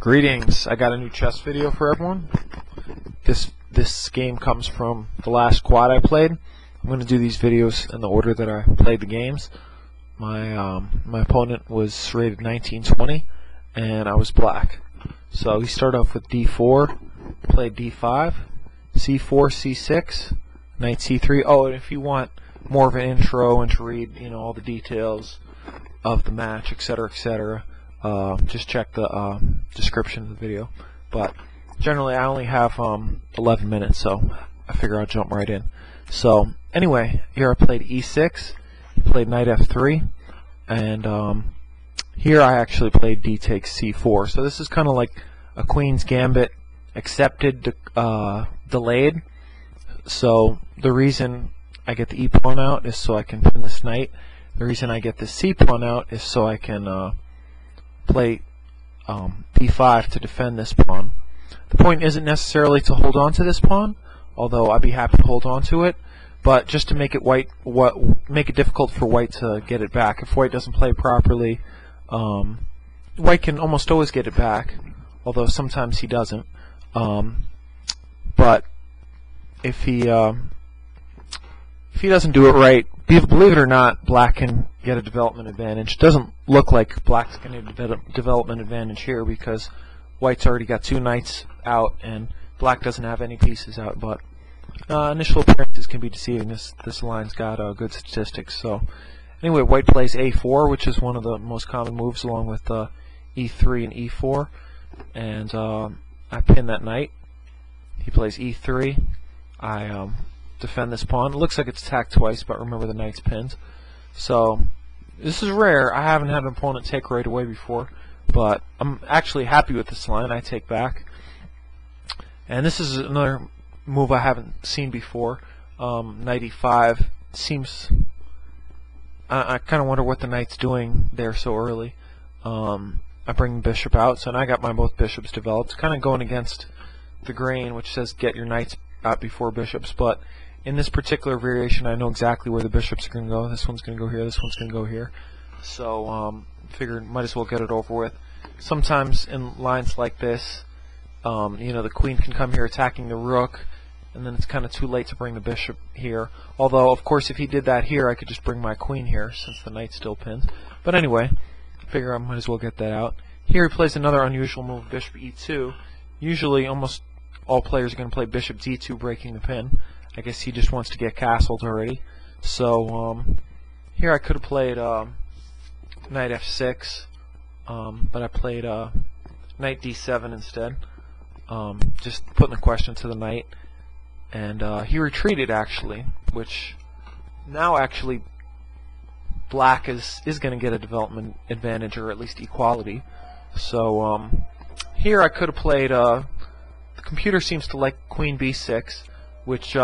Greetings, I got a new chess video for everyone. This game comes from the last quad I played. I'm going to do these videos in the order that I played the games. My opponent was rated 1920 and I was black. So he started off with d4, played d5, c4, c6, knight c3. Oh, and if you want more of an intro and to read, all the details of the match, etc., etc., just check the description of the video. But generally I only have 11 minutes, so I figure I'll jump right in. So anyway, here I played e6, he played knight f3, and here I actually played d takes c4. So this is kind of like a queen's gambit accepted, delayed. So the reason I get the e pawn out is so I can pin this knight. The reason I get the c pawn out is so I can play b5 to defend this pawn. The point isn't necessarily to hold on to this pawn, although I'd be happy to hold on to it, but just to make it make it difficult for white to get it back. If white doesn't play properly, white can almost always get it back, although sometimes he doesn't. But if he doesn't do it right, believe it or not, black can get a development advantage. It doesn't look like black's going to get a development advantage here because white's already got two knights out and black doesn't have any pieces out. But initial appearances can be deceiving. This line's got good statistics. So anyway, white plays a4, which is one of the most common moves, along with e3 and e4. And I pin that knight. He plays e3. I defend this pawn. It looks like it's attacked twice, but remember the knight's pinned. So this is rare. I haven't had an opponent take right away before, but I'm actually happy with this line. I take back. And this is another move I haven't seen before. Knight e5 seems... I kind of wonder what the knight's doing there so early. I bring the bishop out, so now I got my both bishops developed. Kind of going against the grain, which says get your knights out before bishops, but in this particular variation I know exactly where the bishops are going to go. This one's going to go here, this one's going to go here. So figured might as well get it over with. Sometimes in lines like this, the queen can come here attacking the rook, and then it's kind of too late to bring the bishop here. Although, of course, if he did that here, I could just bring my queen here since the knight's still pinned. But anyway, figure I might as well get that out. Here he plays another unusual move, bishop e2. Usually almost all players are going to play bishop d2, breaking the pin. I guess he just wants to get castled already. So here I could have played knight f6, but I played knight d7 instead, just putting the question to the knight. And he retreated actually, which now actually black is going to get a development advantage, or at least equality. So here I could have played, the computer seems to like queen b6, which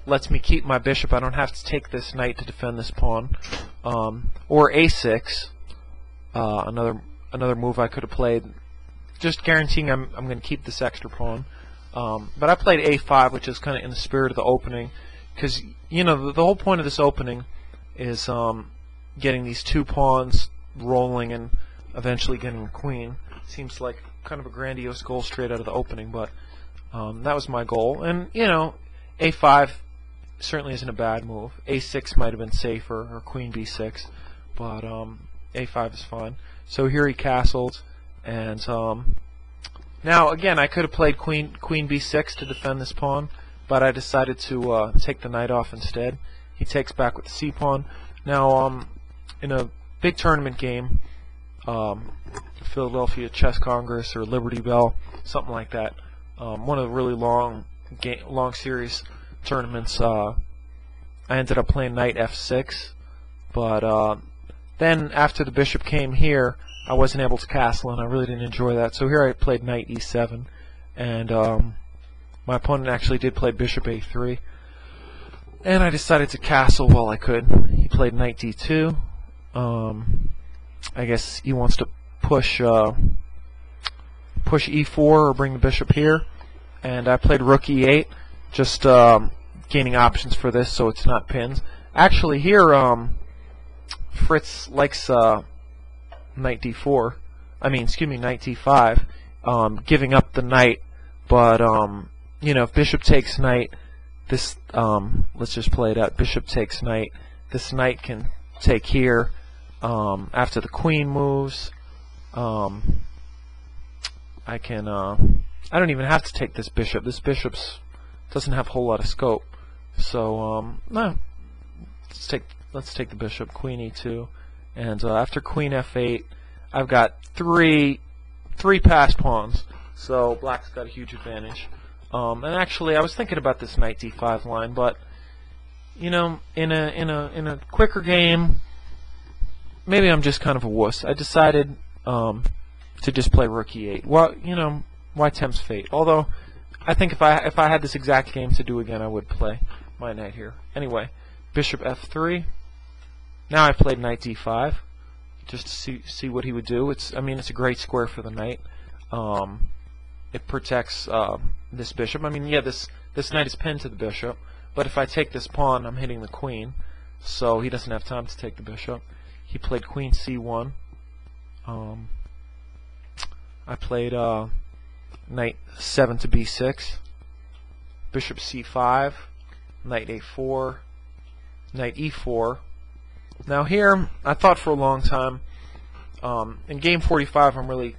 lets me keep my bishop. I don't have to take this knight to defend this pawn. Or a6, another move I could have played, just guaranteeing I'm going to keep this extra pawn. But I played a5, which is kind of in the spirit of the opening, because the whole point of this opening is getting these two pawns rolling and eventually getting a queen. Seems like kind of a grandiose goal straight out of the opening, but that was my goal. And a5 certainly isn't a bad move. a6 might have been safer, or queen b6, but a5 is fine. So here he castled, and now again I could have played queen b6 to defend this pawn, but I decided to take the knight off instead. He takes back with the c pawn. Now in a big tournament game, Philadelphia Chess Congress or Liberty Bell, something like that, one of the really long series tournaments, I ended up playing knight f6, but then after the bishop came here, I wasn't able to castle, and I really didn't enjoy that. So here I played knight e7, and my opponent actually did play bishop a3, and I decided to castle while I could. He played knight d2. I guess he wants to push e4 or bring the bishop here, and I played rook e8, just gaining options for this so it's not pinned. Actually here Fritz likes knight d4, excuse me, knight d5, giving up the knight. But you know, if bishop takes knight, this let's just play it out. Bishop takes knight. This knight can take here after the queen moves. I don't even have to take this bishop. This bishop's doesn't have a whole lot of scope. So no, let's take the bishop. Queen e2, and after queen f8, I've got three passed pawns. So black's got a huge advantage. And actually, I was thinking about this knight d5 line, but you know, in a quicker game, maybe I'm just kind of a wuss. I decided to just play rook e8. Well, you know, why tempt fate? Although I think if I had this exact game to do again, I would play my knight here. Anyway, bishop f3. Now I've played knight d5 just to see what he would do. It's a great square for the knight. It protects this bishop. Yeah, this knight is pinned to the bishop, but if I take this pawn, I'm hitting the queen, so he doesn't have time to take the bishop. He played queen c1. I played knight 7 to b6, bishop c5, knight a4, knight e4. Now here, I thought for a long time, in game 45, I'm really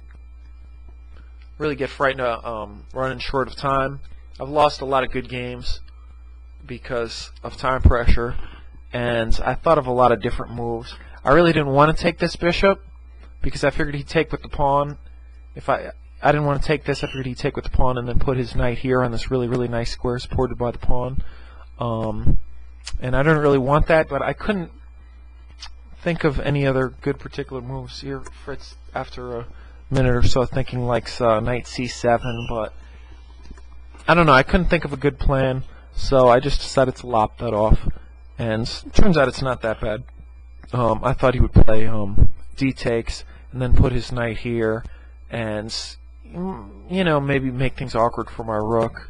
get frightened of running short of time. I've lost a lot of good games because of time pressure, and I thought of a lot of different moves. I really didn't want to take this bishop because I figured he'd take with the pawn. If I didn't want to take this, I figured he'd take with the pawn and then put his knight here on this really nice square supported by the pawn. And I didn't really want that, but I couldn't think of any other good particular moves here. Fritz, after a minute or so thinking, likes knight c7, but I don't know, I couldn't think of a good plan, so I just decided to lop that off, and it turns out it's not that bad. I thought he would play d takes and then put his knight here, and you know, maybe make things awkward for my rook.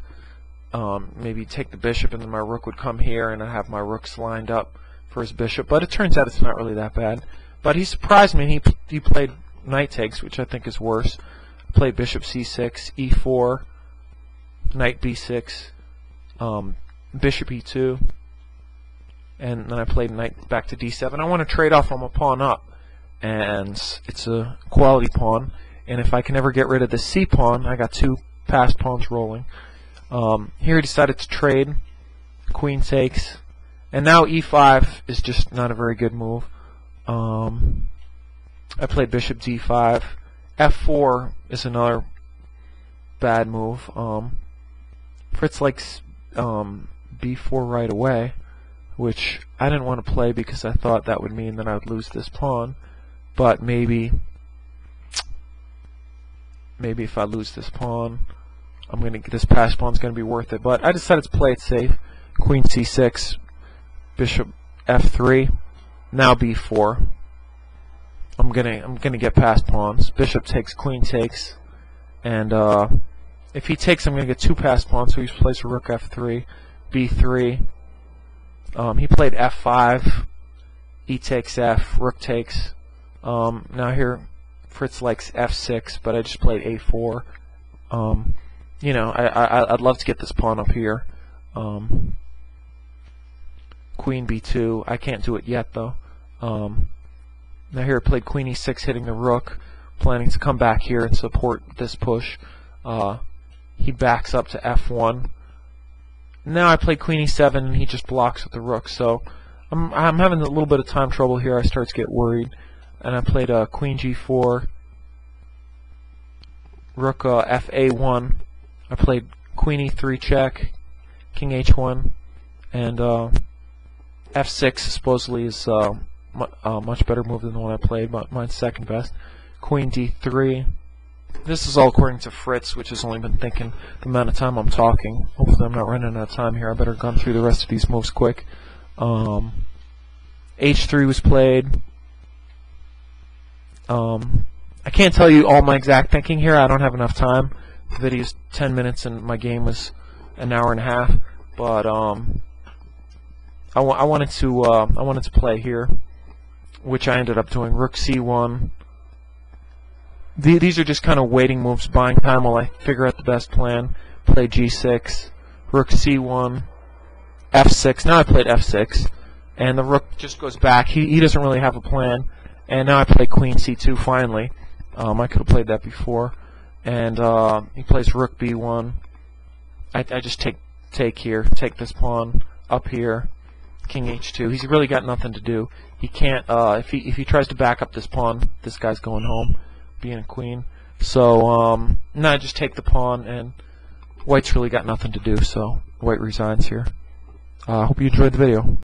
Maybe take the bishop and then my rook would come here and I have my rooks lined up for his bishop, but it turns out it's not really that bad. But he surprised me, and he played knight takes, which I think is worse. Played bishop c6, e4, knight b6, bishop e2, and then I played knight back to d7. I want to trade off on my pawn up, and it's a quality pawn, and if I can ever get rid of the c pawn, I got two passed pawns rolling. Here he decided to trade, queen takes, and now e5 is just not a very good move. I played bishop d5. f4 is another bad move. Fritz likes b4 right away, which I didn't want to play because I thought that would mean that I would lose this pawn. But maybe if I lose this pawn, this passed pawn's gonna be worth it. But I decided to play it safe. Queen c6, bishop f3, now b4. I'm gonna get passed pawns. Bishop takes, queen takes, and if he takes, I'm gonna get two passed pawns. So he plays rook f3, b3. He played f5, e takes f, rook takes. Now here, Fritz likes f6, but I just played a4. You know, I'd love to get this pawn up here. Queen b2. I can't do it yet though. Now here I played queen e6, hitting the rook, planning to come back here and support this push. He backs up to f1. Now I played queen e7 and he just blocks with the rook. So I'm having a little bit of time trouble here. I start to get worried, and I played queen g4, rook fa1. I played queen e3 check, king h1, and f6 supposedly is much better move than the one I played, but mine's second best. Queen d3. This is all according to Fritz, which has only been thinking the amount of time I'm talking. Hopefully I'm not running out of time here. I better gun through the rest of these moves quick. h3 was played. I can't tell you all my exact thinking here. I don't have enough time. The video's 10 minutes and my game was an hour and a half. But I wanted to play here, which I ended up doing. Rook c1, these are just kind of waiting moves, buying time while I figure out the best plan. Play G6, Rook C1, F6. Now I played F6, and the Rook just goes back. He doesn't really have a plan, and now I play Queen C2 finally. I could have played that before, and he plays Rook B1. I just take here, take this pawn up here, King H2. He's really got nothing to do. He can't. If he tries to back up this pawn, this guy's going home, being a queen. So now I just take the pawn, and White's really got nothing to do. So White resigns here. Hope you enjoyed the video.